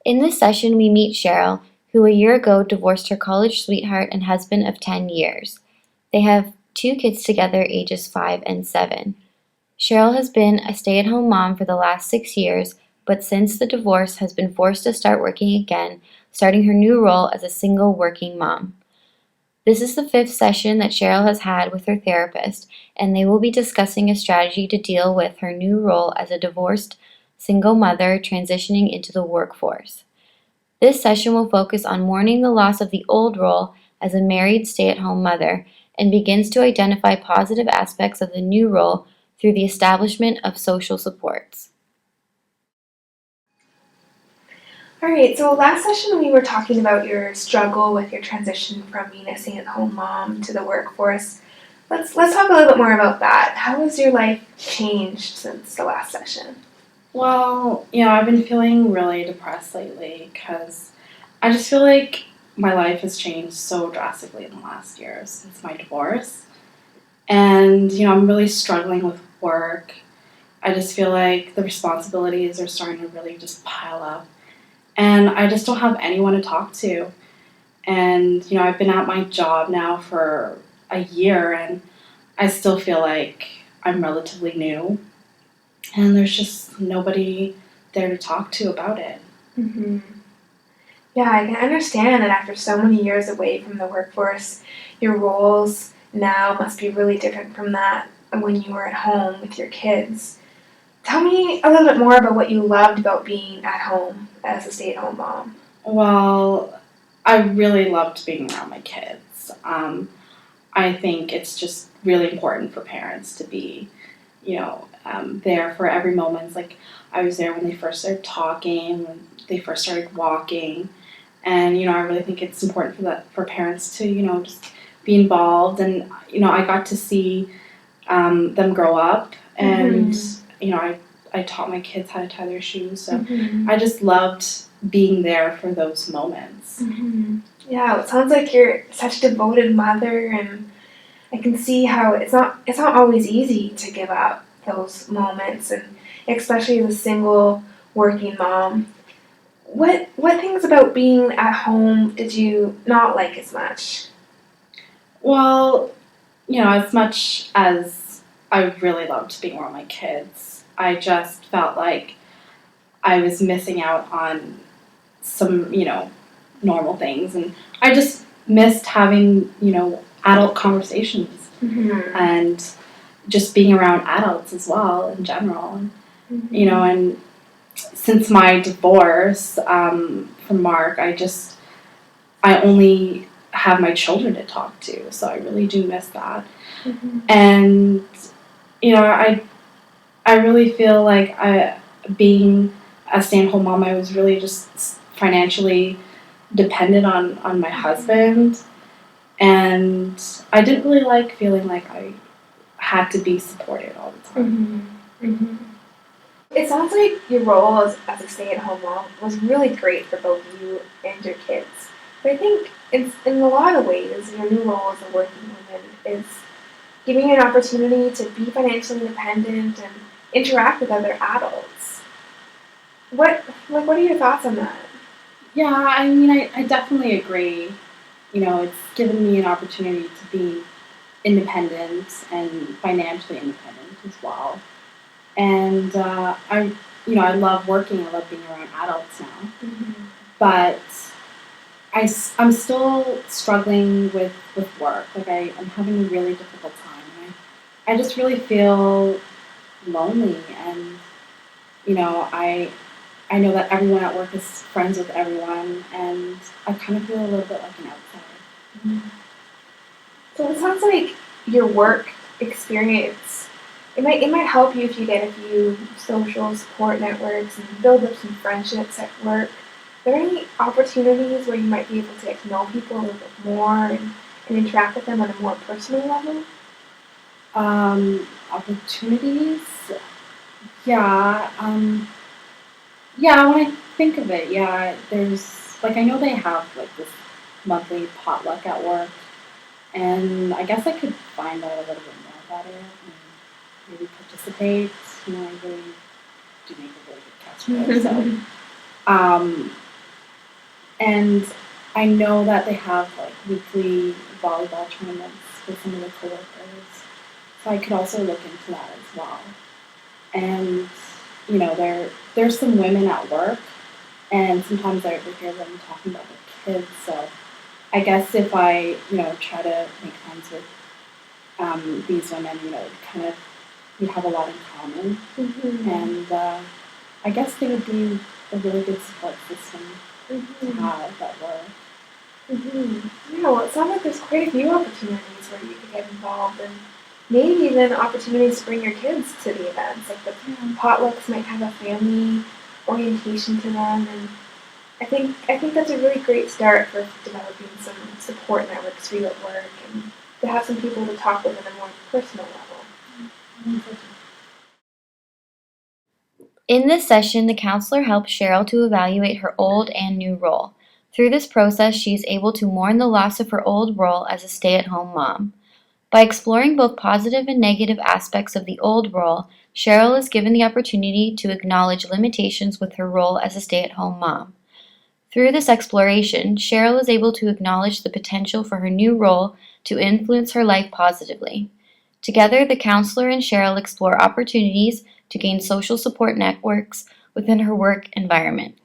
In this session, we meet Cheryl, who a year ago divorced her college sweetheart and husband of 10 years. They have 2 kids together, ages 5 and 7. Cheryl has been a stay-at-home mom for the last 6 years, but since the divorce has been forced to start working again, starting her new role as a single working mom. This is the 5th session that Cheryl has had with her therapist, and they will be discussing a strategy to deal with her new role as a divorced single mother transitioning into the workforce. This session will focus on mourning the loss of the old role as a married stay-at-home mother and begins to identify positive aspects of the new role through the establishment of social supports. Alright, so last session we were talking about your struggle with your transition from being a stay-at-home mom to the workforce. Let's talk a little bit more about that. How has your life changed since the last session? Well, I've been feeling really depressed lately because I just feel like my life has changed so drastically in the last year since my divorce. And, I'm really struggling with work. I just feel like the responsibilities are starting to really just pile up. And I just don't have anyone to talk to. And, I've been at my job now for a year and I still feel like I'm relatively new. And there's just nobody there to talk to about it. Mm-hmm. Yeah, I can understand that after so many years away from the workforce, your roles now must be really different from that when you were at home with your kids. Tell me a little bit more about what you loved about being at home as a stay-at-home mom. Well, I really loved being around my kids. I think it's just really important for parents to be, there for every moment. Like I was there when they first started talking, when they first started walking, and I really think it's important for parents to just be involved. And I got to see them grow up, and I taught my kids how to tie their shoes. So I just loved being there for those moments. Mm-hmm. Yeah, it sounds like you're such a devoted mother, and I can see how it's not always easy to give up those moments, and especially as a single working mom. What things about being at home did you not like as much? Well, as much as I really loved being around my kids, I just felt like I was missing out on some, normal things. And I just missed having, adult conversations and just being around adults as well in general. And, and since my divorce from Mark, I only have my children to talk to, so I really do miss that. And I really feel like being a stay-at-home mom, I was really just financially dependent on my husband, and I didn't really like feeling like I had to be supported all the time. It sounds like your role as a stay-at-home mom was really great for both you and your kids. But I think in a lot of ways, your new role as a working woman is giving you an opportunity to be financially independent and interact with other adults. What are your thoughts on that? Yeah, I definitely agree. It's given me an opportunity to be independent and financially independent as well. And I love working. I love being around adults now. But I'm still struggling with work. Like I'm having a really difficult time. I just really feel lonely, and I know that everyone at work is friends with everyone, and I kind of feel a little bit like an outsider. So it sounds like your work experience, it might help you if you get a few social support networks and build up some friendships at work. Are there any opportunities where you might be able to get to know people a little bit more and interact with them on a more personal level? Opportunities? Yeah. Yeah, when I think of it, there's, I know they have, this monthly potluck at work, and I guess I could find out a little bit more about it and maybe participate. I really do make a really good catchphrase, so, And I know that they have like weekly volleyball tournaments with some of the coworkers, so I could also look into that as well. And you know, there's some women at work, and sometimes I overhear them talking about their kids. So I guess if I, you know, try to make friends with these women, you know, kind of we have a lot in common, and I guess they would be a really good support system to have at work. Yeah, well, it sounds like there's quite a few opportunities where you could get involved, and maybe even opportunities to bring your kids to the events. Like the potlucks might have a family orientation to them, and I think that's a really great start for developing some support networks for you at work, and to have some people to talk with on a more personal level. In this session, the counselor helps Cheryl to evaluate her old and new role. Through this process, she is able to mourn the loss of her old role as a stay-at-home mom. By exploring both positive and negative aspects of the old role, Cheryl is given the opportunity to acknowledge limitations with her role as a stay-at-home mom. Through this exploration, Cheryl is able to acknowledge the potential for her new role to influence her life positively. Together, the counselor and Cheryl explore opportunities to gain social support networks within her work environment.